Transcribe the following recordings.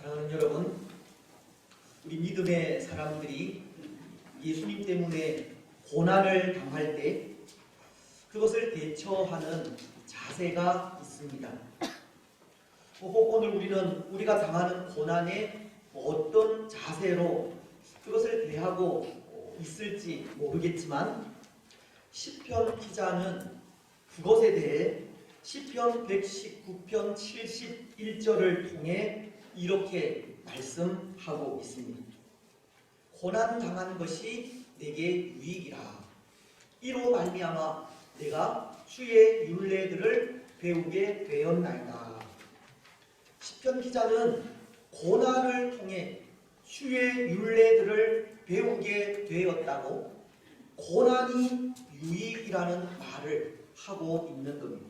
사랑하는 여러분, 우리 믿음의 사람들이 예수님 때문에 고난을 당할 때 그것을 대처하는 자세가 있습니다. 오늘 우리는 우리가 당하는 고난에 어떤 자세로 그것을 대하고 있을지 모르겠지만 시편 기자는 그것에 대해 시편 119편 71절을 통해 이렇게 말씀하고 있습니다. 고난 당한 것이 내게 유익이라. 이로 말미암아 내가 주의 율례들을 배우게 되었나이다. 시편 기자는 고난을 통해 주의 율례들을 배우게 되었다고 고난이 유익이라는 말을 하고 있는 겁니다.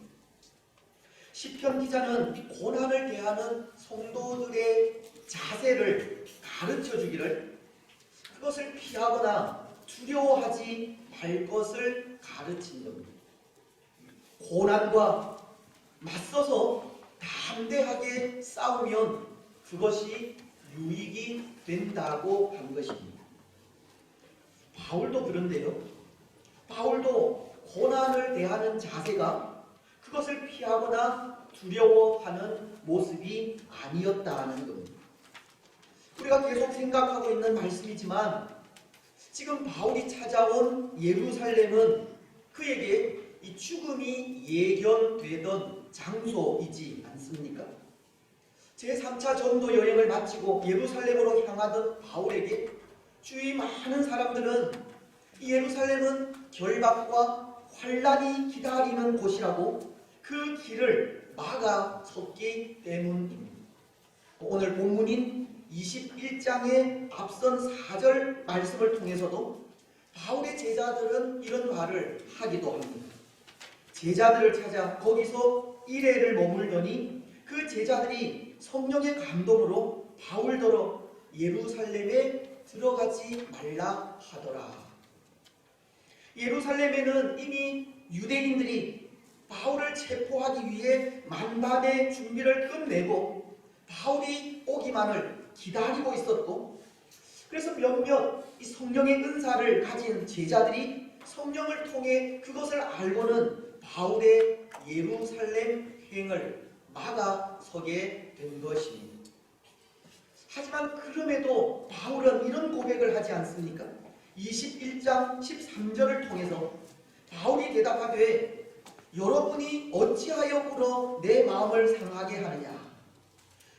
시편 기자는 이 고난을 대하는 성도들의 자세를 가르쳐 주기를, 그것을 피하거나 두려워하지 말 것을 가르친 겁니다. 고난과 맞서서 담대하게 싸우면 그것이 유익이 된다고 한 것입니다. 바울도 그런데요. 바울도 고난을 대하는 자세가 그것을 피하거나 두려워하는 모습이 아니었다는 겁니다. 우리가 계속 생각하고 있는 말씀이지만 지금 바울이 찾아온 예루살렘은 그에게 이 죽음이 예견되던 장소이지 않습니까? 제3차 전도 여행을 마치고 예루살렘으로 향하던 바울에게 주위 많은 사람들은 이 예루살렘은 결박과 환란이 기다리는 곳이라고 그 길을 막아섰기 때문입니다. 오늘 본문인 21장의 앞선 4절 말씀을 통해서도 바울의 제자들은 이런 말을 하기도 합니다. 제자들을 찾아 거기서 이래를 머물더니 그 제자들이 성령의 감동으로 바울더러 예루살렘에 들어가지 말라 하더라. 예루살렘에는 이미 유대인들이 바울을 체포하기 위해 만반의 준비를 끝내고 바울이 오기만을 기다리고 있었고, 그래서 몇몇 이 성령의 은사를 가진 제자들이 성령을 통해 그것을 알고는 바울의 예루살렘 행을 막아서게 된 것입니다. 하지만 그럼에도 바울은 이런 고백을 하지 않습니까? 21장 13절을 통해서 바울이 대답하되 여러분이 어찌하여 울어 내 마음을 상하게 하느냐.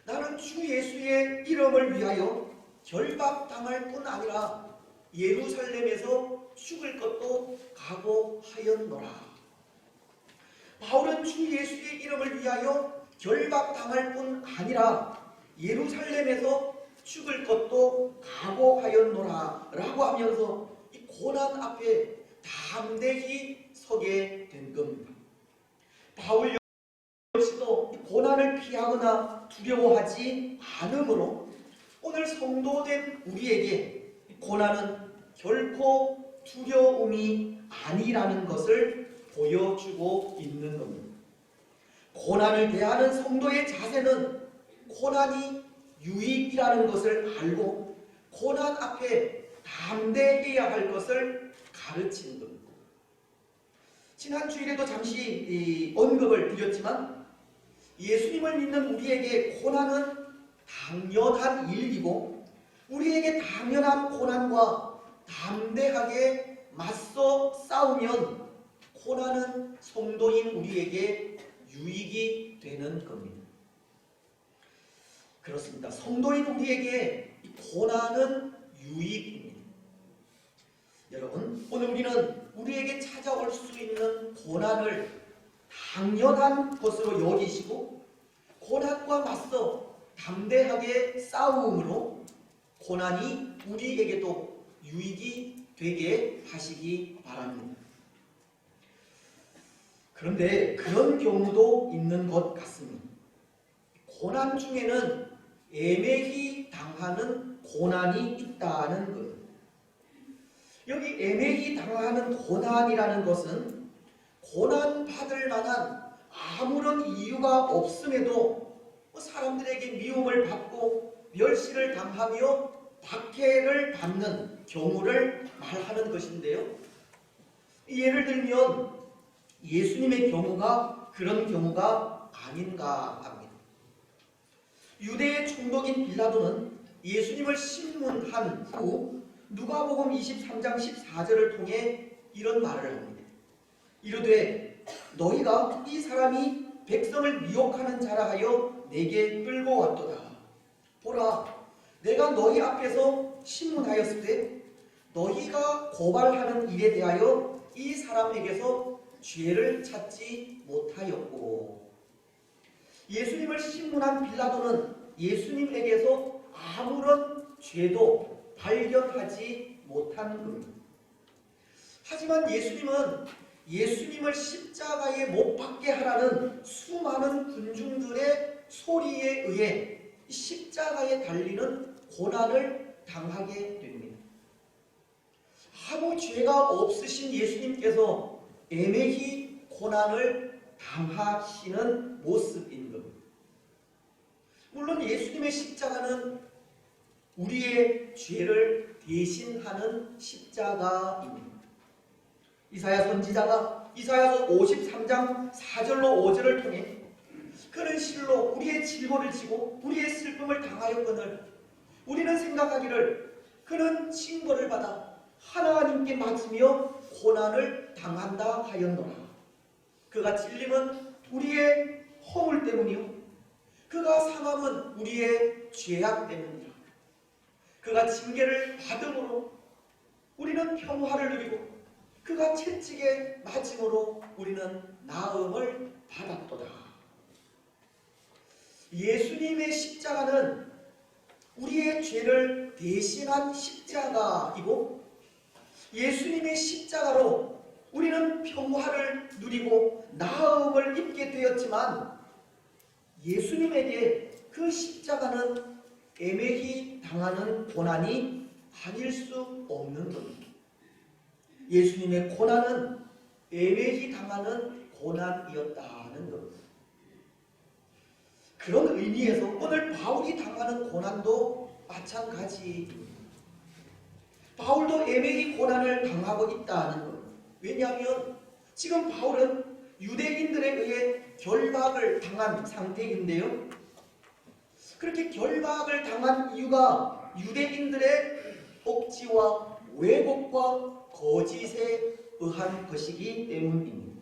나는 주 예수의 이름을 위하여 결박당할 뿐 아니라 예루살렘에서 죽을 것도 각오하였노라. 바울은 주 예수의 이름을 위하여 결박당할 뿐 아니라 예루살렘에서 죽을 것도 각오하였노라 라고 하면서 이 고난 앞에 담대히 서게 된 겁니다. 바울 역시도 고난을 피하거나 두려워하지 않으므로 오늘 성도된 우리에게 고난은 결코 두려움이 아니라는 것을 보여주고 있는 겁니다. 고난을 대하는 성도의 자세는 고난이 유익이라는 것을 알고 고난 앞에 담대해야 할 것을 가르치는 겁니다. 지난 주일에도 잠시 언급을 드렸지만 예수님을 믿는 우리에게 고난은 당연한 일이고 우리에게 당연한 고난과 담대하게 맞서 싸우면 고난은 성도인 우리에게 유익이 되는 겁니다. 그렇습니다. 성도인 우리에게 고난은 유익입니다. 여러분, 오늘 우리는 우리에게 찾아올 수 있는 고난을 당연한 것으로 여기시고 고난과 맞서 담대하게 싸움으로 고난이 우리에게도 유익이 되게 하시기 바랍니다. 그런데 그런 경우도 있는 것 같습니다. 고난 중에는 애매히 당하는 고난이 있다는 거예요. 여기 애매히 당하는 고난이라는 것은 고난 받을 만한 아무런 이유가 없음에도 사람들에게 미움을 받고 멸시를 당하며 박해를 받는 경우를 말하는 것인데요. 예를 들면 예수님의 경우가 그런 경우가 아닌가 합니다. 유대의 총독인 빌라도는 예수님을 신문한 후 누가복음 23장 14절을 통해 이런 말을 합니다. 이르되 너희가 이 사람이 백성을 미혹하는 자라 하여 내게 끌고 왔도다. 보라, 내가 너희 앞에서 신문하였을 때 너희가 고발하는 일에 대하여 이 사람에게서 죄를 찾지 못하였고, 예수님을 신문한 빌라도는 예수님에게서 아무런 죄도 발견하지 못한 겁니다. 하지만 예수님은 예수님을 십자가에 못 박게 하라는 수많은 군중들의 소리에 의해 십자가에 달리는 고난을 당하게 됩니다. 아무 죄가 없으신 예수님께서 애매히 고난을 당하시는 모습인 겁니다. 물론 예수님의 십자가는 우리의 죄를 대신하는 십자가입니다. 이사야 선지자가 이사야서 53장 4절로 5절을 통해 그는 실로 우리의 질고를 지고 우리의 슬픔을 당하였거늘 우리는 생각하기를 그는 징벌을 받아 하나님께 맞으며 고난을 당한다 하였노라. 그가 찔림은 우리의 허물 때문이요 그가 상함은 우리의 죄악 때문이라. 그가 징계를 받음으로 우리는 평화를 누리고 그가 채찍에 맞음으로 우리는 나음을 받았도다. 예수님의 십자가는 우리의 죄를 대신한 십자가이고 예수님의 십자가로 우리는 평화를 누리고 나음을 입게 되었지만 예수님에게 그 십자가는 애매히 당하는 고난이 아닐 수 없는 겁니다. 예수님의 고난은 애매히 당하는 고난이었다는 겁니다. 그런 의미에서 오늘 바울이 당하는 고난도 마찬가지입니다. 바울도 애매히 고난을 당하고 있다는 겁니다. 왜냐하면 지금 바울은 유대인들에 의해 결박을 당한 상태인데요. 그렇게 결박을 당한 이유가 유대인들의 억지와 왜곡과 거짓에 의한 것이기 때문입니다.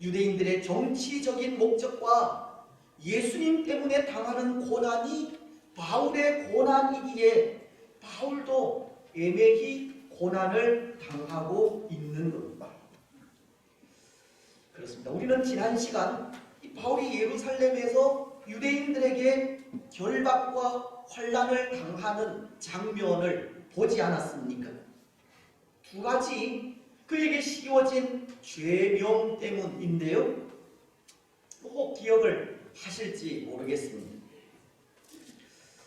유대인들의 정치적인 목적과 예수님 때문에 당하는 고난이 바울의 고난이기에 바울도 애매히 고난을 당하고 있는 겁니다. 그렇습니다. 우리는 지난 시간 바울이 예루살렘에서 유대인들에게 결박과 환난을 당하는 장면을 보지 않았습니까? 두 가지 그에게 씌워진 죄명 때문인데요. 혹 기억을 하실지 모르겠습니다.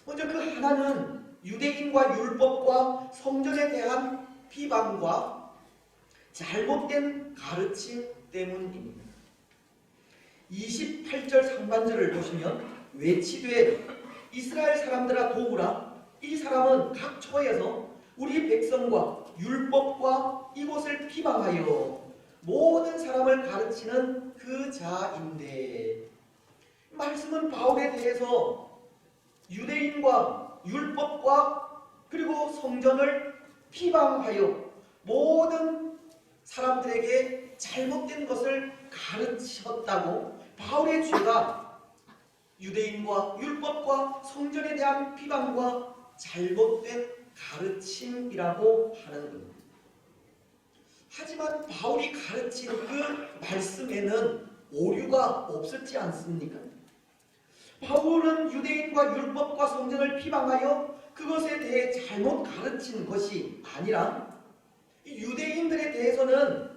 먼저 그 하나는 유대인과 율법과 성전에 대한 비방과 잘못된 가르침 때문입니다. 28절 상반절을 보시면 외치되 이스라엘 사람들아 도우라. 이 사람은 각 처에서 우리 백성과 율법과 이곳을 비방하여 모든 사람을 가르치는 그 자인데, 말씀은 바울에 대해서 유대인과 율법과 그리고 성전을 비방하여 모든 사람들에게 잘못된 것을 가르쳤다고, 바울의 죄가 유대인과 율법과 성전에 대한 비방과 잘못된 가르침이라고 하는 겁니다. 하지만 바울이 가르친 그 말씀에는 오류가 없었지 않습니까? 바울은 유대인과 율법과 성전을 비방하여 그것에 대해 잘못 가르친 것이 아니라 유대인들에 대해서는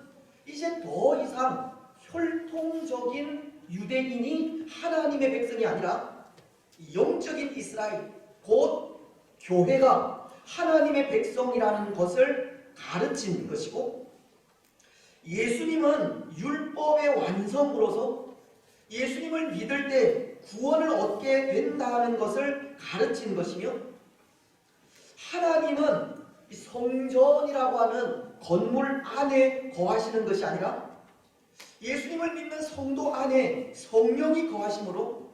이제 더 이상 혈통적인 유대인이 하나님의 백성이 아니라 영적인 이스라엘, 곧 교회가 하나님의 백성이라는 것을 가르친 것이고, 예수님은 율법의 완성으로서 예수님을 믿을 때 구원을 얻게 된다는 것을 가르치는 것이며, 하나님은 이 성전이라고 하는 건물 안에 거하시는 것이 아니라 예수님을 믿는 성도 안에 성령이 거하심으로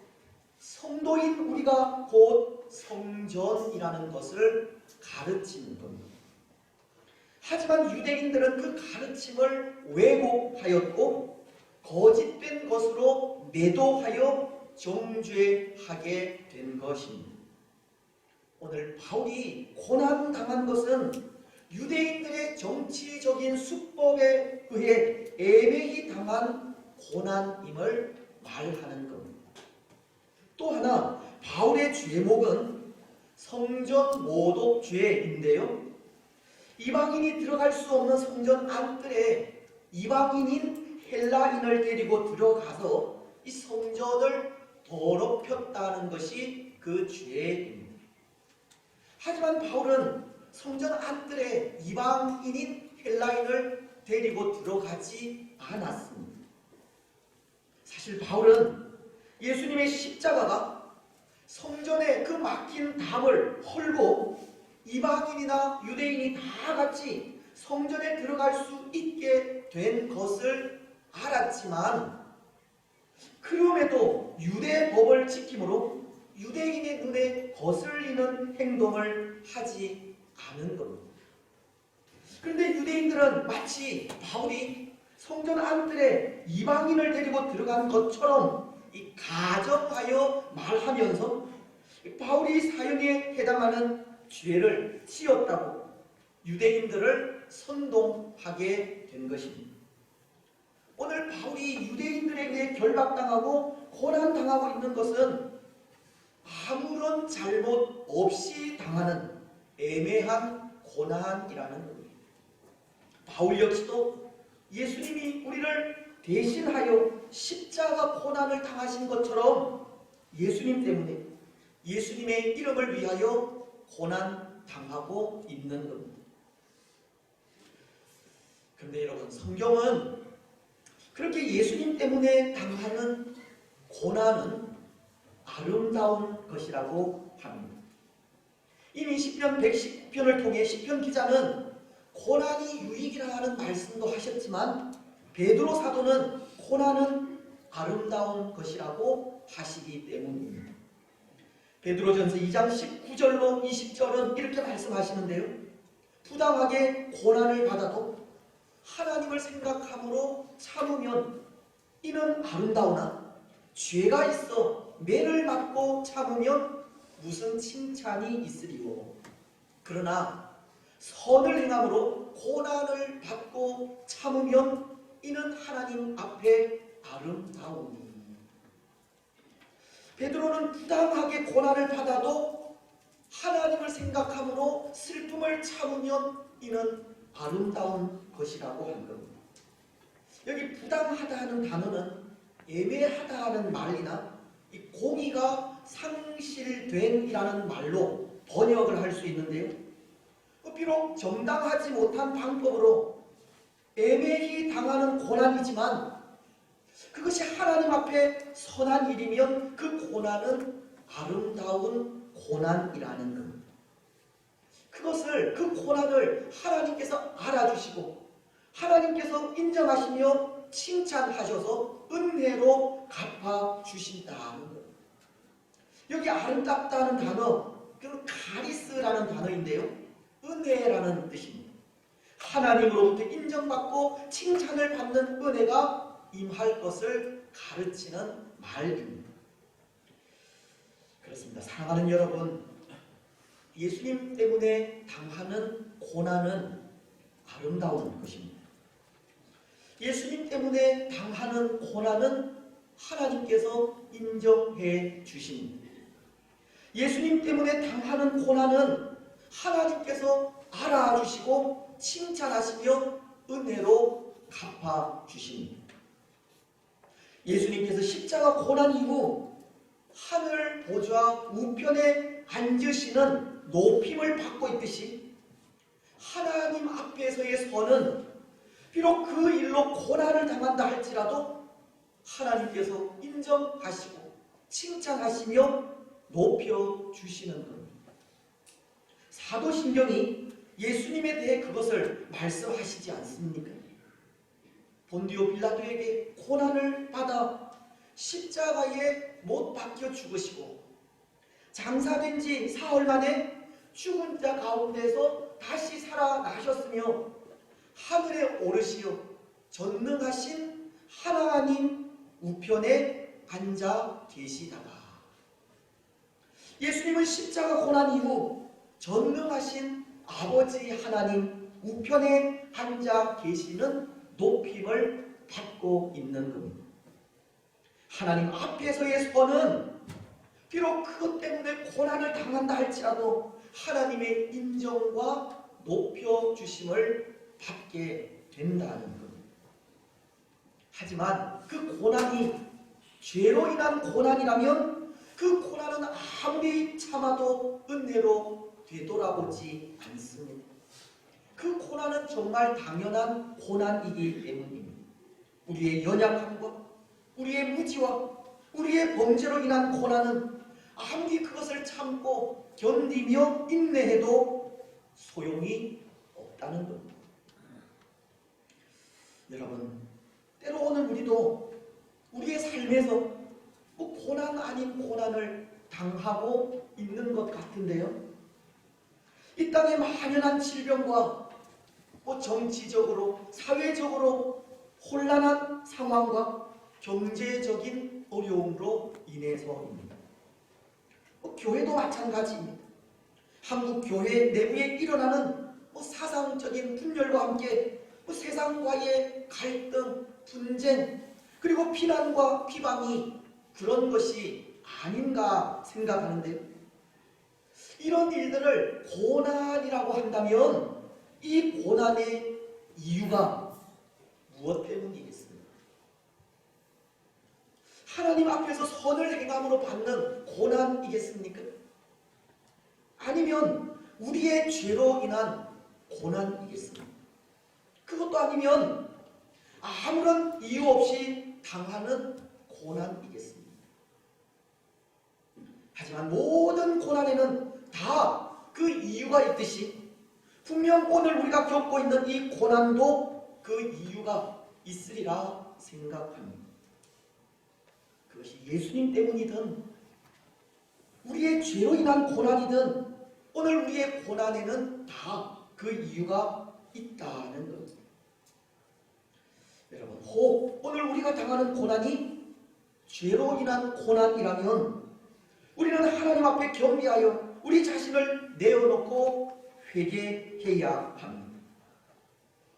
성도인 우리가 곧 성전이라는 것을 가르치는 겁니다. 하지만 유대인들은 그 가르침을 왜곡하였고 거짓된 것으로 매도하여 정죄하게 된 것입니다. 오늘 바울이 고난당한 것은 유대인들의 정치적인 수법에 의해 애매히 당한 고난임을 말하는 겁니다. 또 하나 바울의 죄목은 성전 모독죄인데요. 이방인이 들어갈 수 없는 성전 안뜰에 이방인인 헬라인을 데리고 들어가서 이 성전을 더럽혔다는 것이 그 죄입니다. 하지만 바울은 성전 안뜰에 이방인인 헬라인을 데리고 들어가지 않았습니다. 사실 바울은 예수님의 십자가가 성전의 그 막힌 담을 헐고 이방인이나 유대인이 다 같이 성전에 들어갈 수 있게 된 것을 알았지만, 그럼에도 유대 법을 지킴으로 유대인의 눈에 거슬리는 행동을 하지 않은 겁니다. 그런데 유대인들은 마치 바울이 성전 안뜰에 이방인을 데리고 들어간 것처럼 이 가정하여 말하면서 바울이 사형에 해당하는 죄를 지었다고 유대인들을 선동하게 된 것입니다. 오늘 바울이 유대인들에게 결박당하고 고난당하고 있는 것은 아무런 잘못 없이 당하는 애매한 고난이라는 겁니다. 바울 역시도 예수님이 우리를 대신하여 십자가 고난을 당하신 것처럼 예수님 때문에 예수님의 이름을 위하여 고난 당하고 있는 겁니다. 그런데 여러분, 성경은 그렇게 예수님 때문에 당하는 고난은 아름다운 것이라고 합니다. 이미 시편 110편을 통해 시편 기자는 고난이 유익이라 하는 말씀도 하셨지만, 베드로 사도는 고난은 아름다운 것이라고 하시기 때문입니다. 베드로전서 2장 19절로 20절은 이렇게 말씀하시는데요. 부당하게 고난을 받아도 하나님을 생각함으로 참으면 이는 아름다우나 죄가 있어 매를 맞고 참으면 무슨 칭찬이 있으리요. 그러나 선을 행함으로 고난을 받고 참으면 이는 하나님 앞에 아름다우니. 베드로는 부당하게 고난을 받아도 하나님을 생각함으로 슬픔을 참으면 이는 아름다운 것이라고 한 겁니다. 여기 부당하다 하는 단어는 애매하다 하는 말이나 이 공의가 상실된이라는 말로 번역을 할 수 있는데요. 비록 정당하지 못한 방법으로 애매히 당하는 고난이지만 그것이 하나님 앞에 선한 일이면 그 고난은 아름다운 고난이라는 겁니다. 그 고난을 하나님께서 알아주시고 하나님께서 인정하시며 칭찬하셔서 은혜로 갚아주신다는 겁니다. 여기 아름답다는 단어, 그 카리스라는 단어인데요. 은혜라는 뜻입니다. 하나님으로부터 인정받고 칭찬을 받는 은혜가 임할 것을 가르치는 말입니다. 그렇습니다. 사랑하는 여러분, 예수님 때문에 당하는 고난은 아름다운 것입니다. 예수님 때문에 당하는 고난은 하나님께서 인정해 주십니다. 예수님 때문에 당하는 고난은 하나님께서 알아주시고 칭찬하시며 은혜로 갚아주십니다. 예수님께서 십자가 고난 이후 하늘 보좌 우편에 앉으시는 높임을 받고 있듯이 하나님 앞에서의 선은 비록 그 일로 고난을 당한다 할지라도 하나님께서 인정하시고 칭찬하시며 높여주시는 겁니다. 사도신경이 예수님에 대해 그것을 말씀하시지 않습니까? 본디오 빌라도에게 고난을 받아 십자가에 못 박혀 죽으시고 장사된 지 사흘 만에 죽은 자 가운데서 다시 살아나셨으며 하늘에 오르시어 전능하신 하나님 우편에 앉아 계시다가 예수님은 십자가 고난 이후 전능하신 아버지 하나님 우편에 앉아 계시는 높임을 받고 있는 겁니다. 하나님 앞에서의 선은 비록 그것 때문에 고난을 당한다 할지라도 하나님의 인정과 높여주심을 받게 된다는 겁니다. 하지만 그 고난이 죄로 인한 고난이라면 그 고난은 아무리 참아도 은혜로 되돌아오지 않습니다. 그 고난은 정말 당연한 고난이기 때문입니다. 우리의 연약함과 우리의 무지와 우리의 범죄로 인한 고난은 아무리 그것을 참고 견디며 인내해도 소용이 없다는 겁니다. 여러분, 때로는 우리도 우리의 삶에서 고난 아닌 고난을 당하고 있는 것 같은데요. 이 땅의 만연한 질병과 정치적으로, 사회적으로 혼란한 상황과 경제적인 어려움으로 인해서입니다. 교회도 마찬가지입니다. 한국 교회 내부에 일어나는 사상적인 분열과 함께 세상과의 갈등, 분쟁, 그리고 비난과 비방이 그런 것이 아닌가 생각하는데요. 이런 일들을 고난이라고 한다면 이 고난의 이유가 무엇 때문이겠습니까? 하나님 앞에서 선을 행함으로 받는 고난이겠습니까? 아니면 우리의 죄로 인한 고난이겠습니까? 그것도 아니면 아무런 이유 없이 당하는 고난이겠습니다. 하지만 모든 고난에는 다 그 이유가 있듯이 분명 오늘 우리가 겪고 있는 이 고난도 그 이유가 있으리라 생각합니다. 그것이 예수님 때문이든 우리의 죄로 인한 고난이든 오늘 우리의 고난에는 다 그 이유가 있다는 겁니다. 여러분, 혹 오늘 우리가 당하는 고난이 죄로 인한 고난이라면 우리는 하나님 앞에 겸비하여 우리 자신을 내어놓고 회개해야 합니다.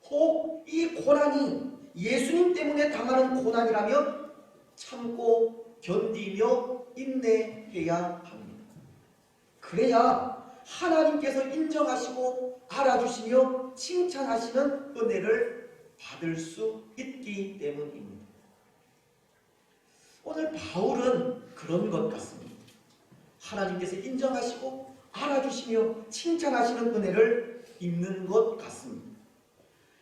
혹 이 고난이 예수님 때문에 당하는 고난이라면 참고 견디며 인내해야 합니다. 그래야 하나님께서 인정하시고 알아주시며 칭찬하시는 은혜를 받을 수 있기 때문입니다. 오늘 바울은 그런 것 같습니다. 하나님께서 인정하시고 알아주시며 칭찬하시는 은혜를 입는 것 같습니다.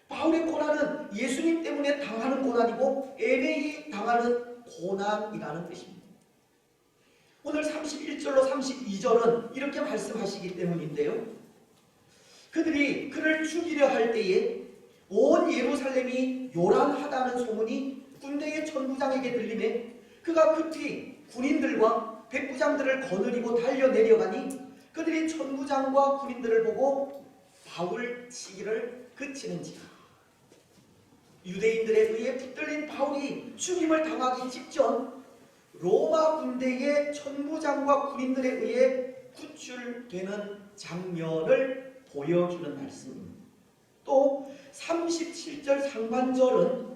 바울의 고난은 예수님 때문에 당하는 고난이고 애매히 당하는 고난이라는 뜻입니다. 오늘 31절로 32절은 이렇게 말씀하시기 때문인데요. 그들이 그를 죽이려 할 때에 온 예루살렘이 요란하다는 소문이 군대의 천부장에게 들리매 그가 급히 군인들과 백부장들을 거느리고 달려 내려가니 그들이 천부장과 군인들을 보고 바울 치기를 그치는지라. 유대인들에 의해 붙들린 바울이 죽임을 당하기 직전 로마 군대의 천부장과 군인들에 의해 구출되는 장면을 보여주는 말씀입니다. 또 37절 상반절은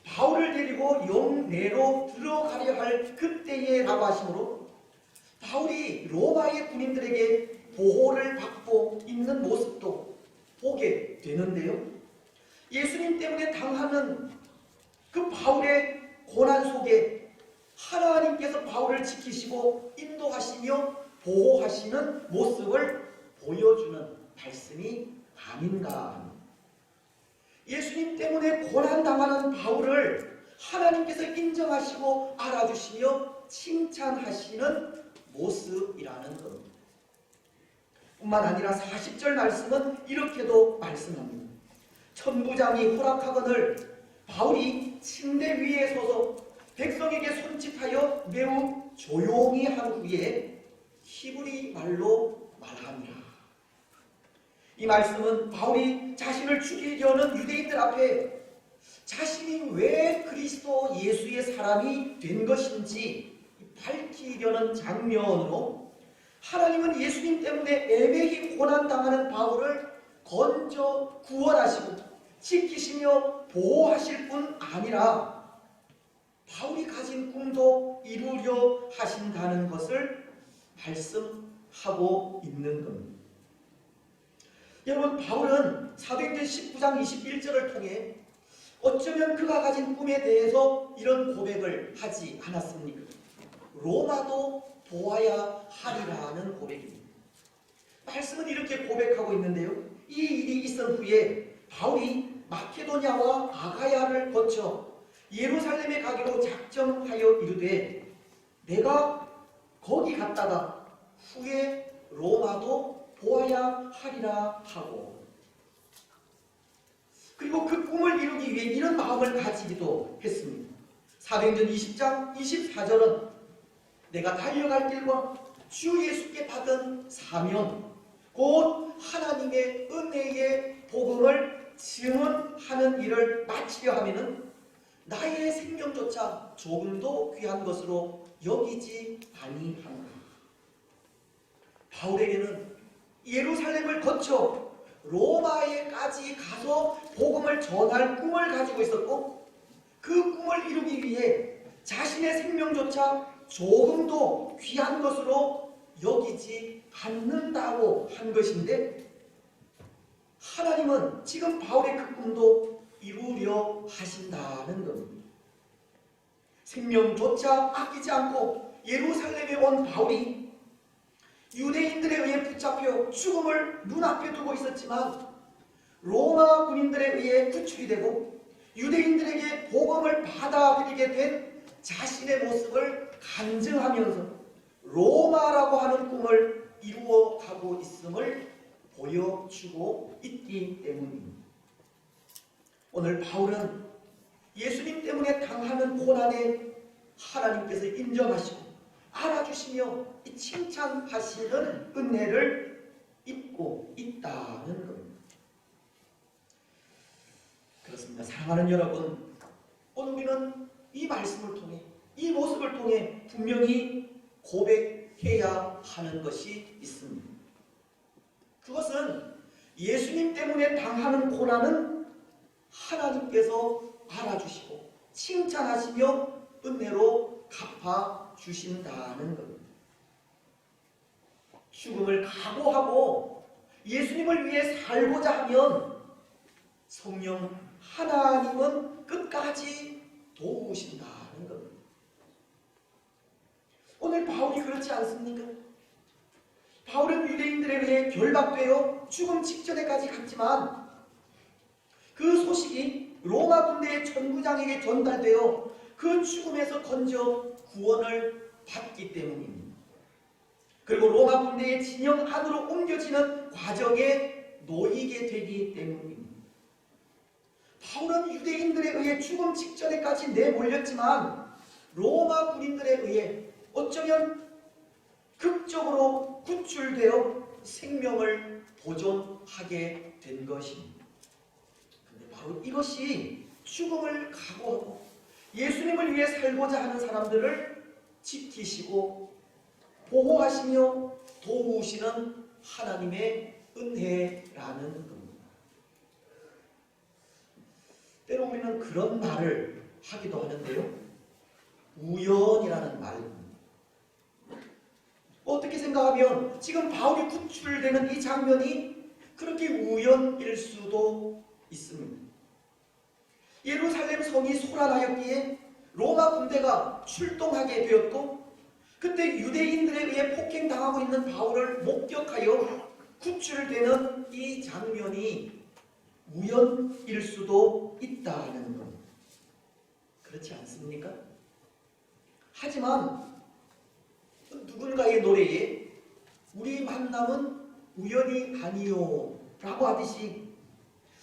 바울을 데리고 영내로 들어가려 할 그때에 라고 하시므로 바울이 로마의 군인들에게 보호를 받고 있는 모습도 보게 되는데요. 예수님 때문에 당하는 그 바울의 고난 속에 하나님께서 바울을 지키시고 인도하시며 보호하시는 모습을 보여주는 말씀이 아닌가 합니다. 예수님 때문에 고난당하는 바울을 하나님께서 인정하시고 알아주시며 칭찬하시는 모습이라는 겁니다. 뿐만 아니라 40절 말씀은 이렇게도 말씀합니다. 천부장이 허락하거늘 바울이 침대 위에 서서 백성에게 손짓하여 매우 조용히 한 후에 히브리 말로 말하니라. 이 말씀은 바울이 자신을 죽이려는 유대인들 앞에 자신이 왜 그리스도 예수의 사람이 된 것인지 밝히려는 장면으로 하나님은 예수님 때문에 애매히 고난당하는 바울을 건져 구원하시고 지키시며 보호하실 뿐 아니라 바울이 가진 꿈도 이루려 하신다는 것을 말씀하고 있는 겁니다. 여러분, 바울은 사도행전 19장 21절을 통해 어쩌면 그가 가진 꿈에 대해서 이런 고백을 하지 않았습니까? 로마도 보아야 하리라는 고백입니다. 말씀은 이렇게 고백하고 있는데요. 이 일이 있은 후에 바울이 마케도냐와 아가야를 거쳐 예루살렘에 가기로 작정하여 이르되 내가 거기 갔다가 후에 로마도 보아야 하리라 하고, 그리고 그 꿈을 이루기 위해 이런 마음을 가지기도 했습니다. 사도행전 20장 24절은 내가 달려갈 길과 주 예수께 받은 사명 곧 하나님의 은혜의 복음을 증언하는 일을 마치려 하면은 나의 생명조차 조금도 귀한 것으로 여기지 아니한다. 바울에게는 예루살렘을 거쳐 로마에까지 가서 복음을 전할 꿈을 가지고 있었고, 그 꿈을 이루기 위해 자신의 생명조차 조금도 귀한 것으로 여기지 않는다고 한 것인데, 하나님은 지금 바울의 그 꿈도 이루려 하신다는 겁니다. 생명조차 아끼지 않고 예루살렘에 온 바울이 유대인들에 의해 붙잡혀 죽음을 눈앞에 두고 있었지만 로마 군인들에 의해 구출이 되고 유대인들에게 복음을 받아들이게 된 자신의 모습을 간증하면서 로마라고 하는 꿈을 이루어가고 있음을 보여주고 있기 때문입니다. 오늘 바울은 예수님 때문에 당하는 고난에 하나님께서 인정하시고 알아주시며 이 칭찬하시는 은혜를 입고 있다는 겁니다. 그렇습니다. 사랑하는 여러분, 오늘 우리는 이 말씀을 통해, 이 모습을 통해 분명히 고백해야 하는 것이 있습니다. 그것은 예수님 때문에 당하는 고난은 하나님께서 알아주시고 칭찬하시며 은혜로 갚아주신다는 겁니다. 죽음을 각오하고 예수님을 위해 살고자 하면 성령 하나님은 끝까지 도우신다는 겁니다. 오늘 바울이 그렇지 않습니까? 바울은 유대인들에 의해 결박되어 죽음 직전에까지 갔지만 그 소식이 로마 군대의 천부장에게 전달되어 그 죽음에서 건져 구원을 받기 때문입니다. 그리고 로마 군대의 진영 안으로 옮겨지는 과정에 놓이게 되기 때문입니다. 바울은 유대인들에 의해 죽음 직전에까지 내몰렸지만 로마 군인들에 의해 어쩌면 극적으로 구출되어 생명을 보존하게 된 것입니다. 그런데 바로 이것이 죽음을 각오하고 예수님을 위해 살고자 하는 사람들을 지키시고 보호하시며 도우시는 하나님의 은혜라는 겁니다. 때로 우리는 그런 말을 하기도 하는데요. 우연이라는 말입니다. 어떻게 생각하면 지금 바울이 구출되는 이 장면이 그렇게 우연일 수도 있습니다. 예루살렘 성이 소란하였기에 로마 군대가 출동하게 되었고, 그때 유대인들에 의해 폭행당하고 있는 바울을 목격하여 구출되는 이 장면이 우연일 수도 있다는 것, 그렇지 않습니까? 하지만 누군가의 노래에 우리 만남은 우연이 아니요 라고 하듯이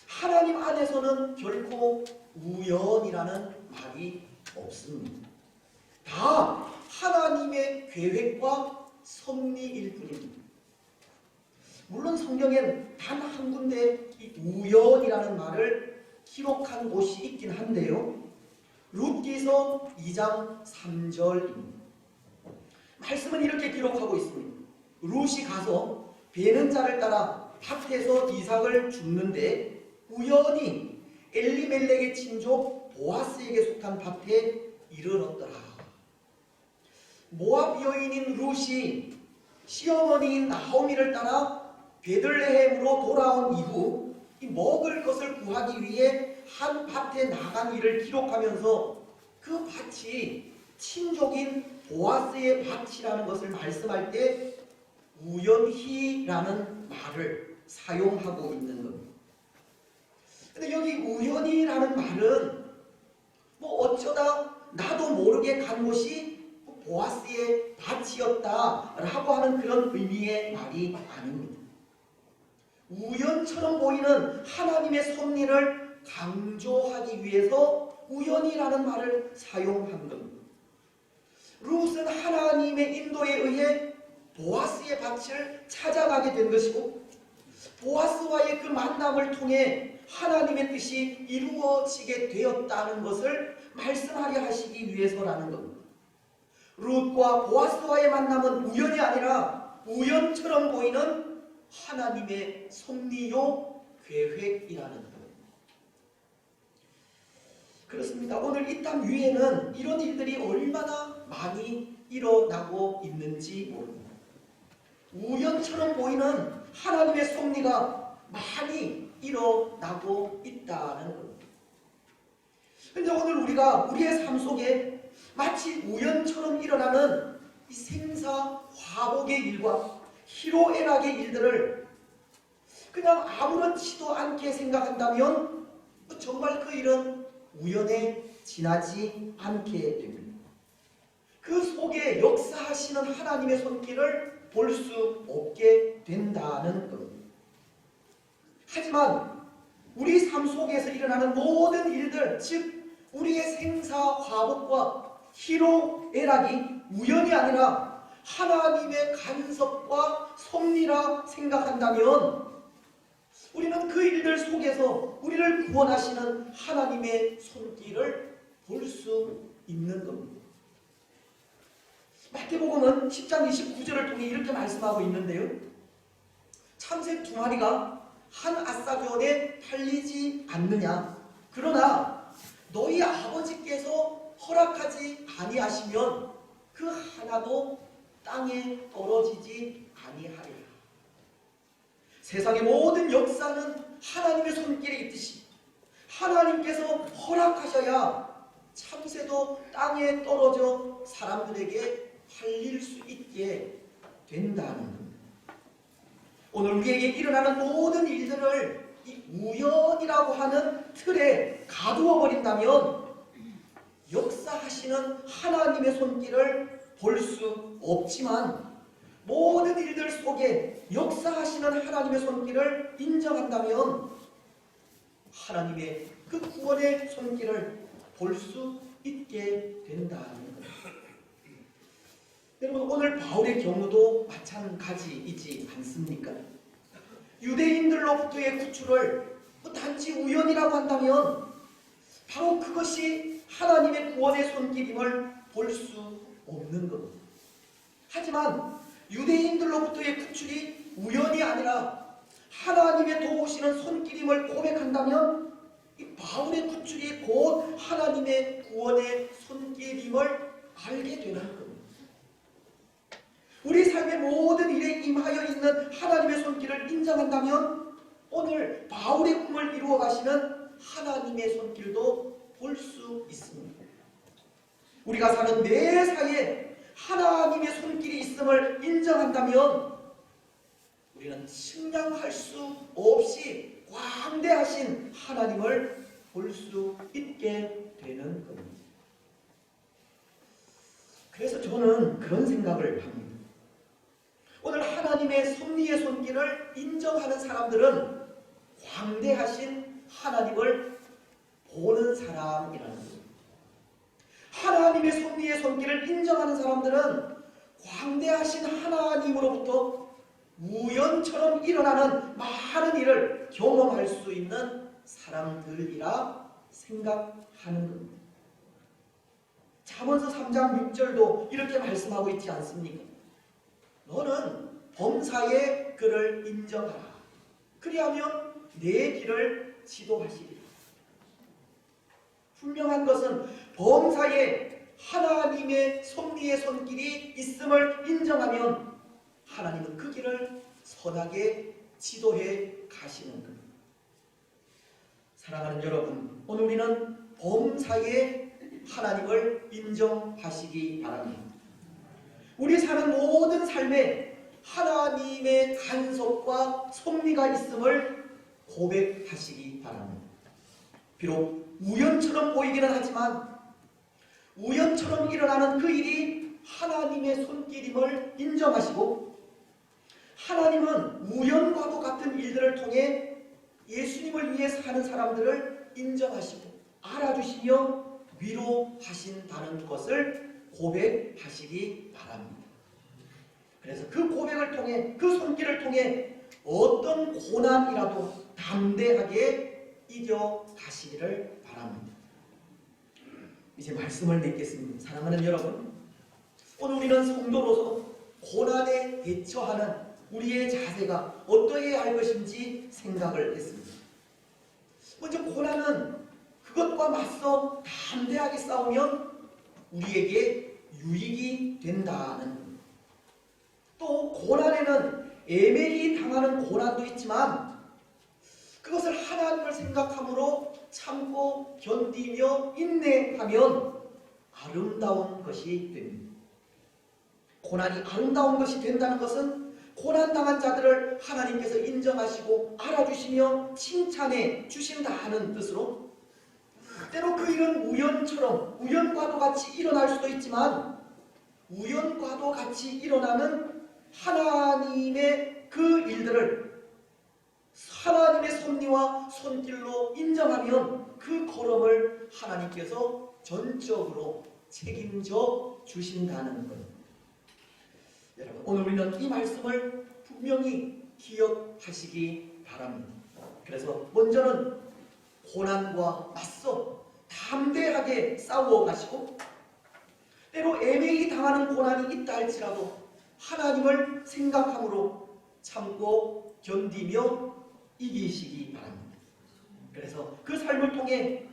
하나님 안에서는 결코 우연이라는 말이 없습니다. 다 하나님의 계획과 섭리일 뿐입니다. 물론 성경엔 단 한 군데 이 우연이라는 말을 기록한 곳이 있긴 한데요. 룻기서 2장 3절입니다. 말씀은 이렇게 기록하고 있습니다. 룻이 가서 베는 자를 따라 밭에서 이삭을 줍는데 우연히 엘리멜렉의 친족 보아스에게 속한 밭에 이르렀더라. 모압 여인인 룻이 시어머니인 나오미를 따라 베들레헴으로 돌아온 이후 이 먹을 것을 구하기 위해 한 밭에 나간 일을 기록하면서 그 밭이 친족인 보아스의 밭이라는 것을 말씀할 때 우연히라는 말을 사용하고 있는 겁니다. 근데 여기 우연히라는 말은 뭐 어쩌다 나도 모르게 간 곳이 보아스의 밭이었다라고 하는 그런 의미의 말이 아닙니다. 우연처럼 보이는 하나님의 섭리를 강조하기 위해서 우연이라는 말을 사용한 겁니다. 룻은 하나님의 인도에 의해 보아스의 밭을 찾아가게 된 것이고 보아스와의 그 만남을 통해 하나님의 뜻이 이루어지게 되었다는 것을 말씀하게 하시기 위해서라는 겁니다. 룻과 보아스와의 만남은 우연이 아니라 우연처럼 보이는 하나님의 섭리요 계획이라는 겁니다. 그렇습니다. 오늘 이 땅 위에는 이런 일들이 얼마나 많이 일어나고 있는지 모릅니다. 우연처럼 보이는 하나님의 섭리가 많이 일어나고 있다는 겁니다. 그런데 오늘 우리가 우리의 삶 속에 마치 우연처럼 일어나는 이 생사화복의 일과 희로애락의 일들을 그냥 아무렇지도 않게 생각한다면 정말 그 일은 우연에 지나지 않게 됩니다. 그 속에 역사하시는 하나님의 손길을 볼 수 없게 된다는 겁니다. 하지만 우리 삶 속에서 일어나는 모든 일들, 즉 우리의 생사화복과 희로애락이 우연이 아니라 하나님의 간섭과 섭리라 생각한다면 우리는 그 일들 속에서 우리를 구원하시는 하나님의 손길을 볼 수 있는 겁니다. 마태복음은 10장 29절을 통해 이렇게 말씀하고 있는데요. 참새 2마리가 한 아싸교원에 팔리지 않느냐. 그러나 너희 아버지께서 허락하지 아니하시면 그 하나도 땅에 떨어지지 아니하리라. 세상의 모든 역사는 하나님의 손길에 있듯이 하나님께서 허락하셔야 참새도 땅에 떨어져 사람들에게 팔릴 수 있게 된다는 겁니다. 오늘 우리에게 일어나는 모든 일들을 이 우연이라고 하는 틀에 가두어 버린다면 역사하시는 하나님의 손길을 볼 수 없지만 모든 일들 속에 역사하시는 하나님의 손길을 인정한다면 하나님의 그 구원의 손길을 볼 수 있게 된다는 겁니다. 여러분, 오늘 바울의 경우도 마찬가지이지 않습니까? 유대인들로부터의 구출을 단지 우연이라고 한다면 바로 그것이 하나님의 구원의 손길임을 볼 수 없는 겁니다. 하지만 유대인들로부터의 구출이 우연이 아니라 하나님의 도우시는 손길임을 고백한다면 이 바울의 구출이 곧 하나님의 구원의 손길임을 알게 되는 겁니다. 우리 삶의 모든 일에 임하여 있는 하나님의 손길을 인정한다면 오늘 바울의 꿈을 이루어 가시는 하나님의 손길도 볼 수 있습니다. 우리가 사는 매사에 하나님의 손길이 있음을 인정한다면 우리는 측량할 수 없이 광대하신 하나님을 볼 수 있게 되는 겁니다. 그래서 저는 그런 생각을 합니다. 오늘 하나님의 섭리의 손길을 인정하는 사람들은 광대하신 하나님을 보는 사람이라는 거예요. 하나님의 섭리의 손길을 인정하는 사람들은 광대하신 하나님으로부터 우연처럼 일어나는 많은 일을 경험할 수 있는 사람들이라 생각하는 겁니다. 잠언서 3장 6절도 이렇게 말씀하고 있지 않습니까? 너는 범사에 그를 인정하라. 그리하면 내 길을 지도하시리라. 분명한 것은 범사에 하나님의 섭리의 손길이 있음을 인정하면 하나님은 그 길을 선하게 지도해 가시는 겁니다. 사랑하는 여러분, 오늘 우리는 범사에 하나님을 인정하시기 바랍니다. 우리 사는 모든 삶에 하나님의 간섭과 섭리가 있음을 고백하시기 바랍니다. 비록 우연처럼 보이기는 하지만 우연처럼 일어나는 그 일이 하나님의 손길임을 인정하시고, 하나님은 우연과도 같은 일들을 통해 예수님을 위해 사는 사람들을 인정하시고 알아주시며 위로하신다는 것을 고백하시기 바랍니다. 그래서 그 고백을 통해, 그 손길을 통해 어떤 고난이라도 담대하게 이겨가시기를 바랍니다. 이제 말씀을 맺겠습니다. 사랑하는 여러분, 오늘 우리는 성도로서 고난에 대처하는 우리의 자세가 어떠해야 할 것인지 생각을 했습니다. 먼저 고난은 그것과 맞서 담대하게 싸우면 우리에게 유익이 된다는, 또 고난에는 애매히 당하는 고난도 있지만 그것을 하나님을 생각함으로 참고 견디며 인내하면 아름다운 것이 됩니다. 고난이 아름다운 것이 된다는 것은 고난당한 자들을 하나님께서 인정하시고 알아주시며 칭찬해 주신다는 뜻으로, 때로 그 일은 우연처럼 우연과도 같이 일어날 수도 있지만 우연과도 같이 일어나는 하나님의 그 일들을 하나님의 섭리와 손길로 인정하면 그 걸음을 하나님께서 전적으로 책임져 주신다는 것. 여러분, 오늘 우리는 이 말씀을 분명히 기억하시기 바랍니다. 그래서 먼저는 고난과 맞서 담대하게 싸워 가시고, 때로 애매히 당하는 고난이 있다 할지라도 하나님을 생각함으로 참고 견디며 이기시기 바랍니다. 그래서 그 삶을 통해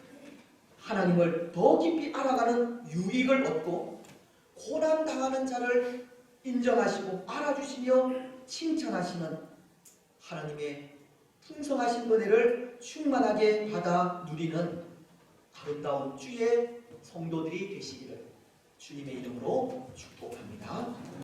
하나님을 더 깊이 알아가는 유익을 얻고, 고난당하는 자를 인정하시고 알아주시며 칭찬하시는 하나님의 풍성하신 은혜를 충만하게 받아 누리는 아름다운 주의 성도들이 되시기를 주님의 이름으로 축복합니다.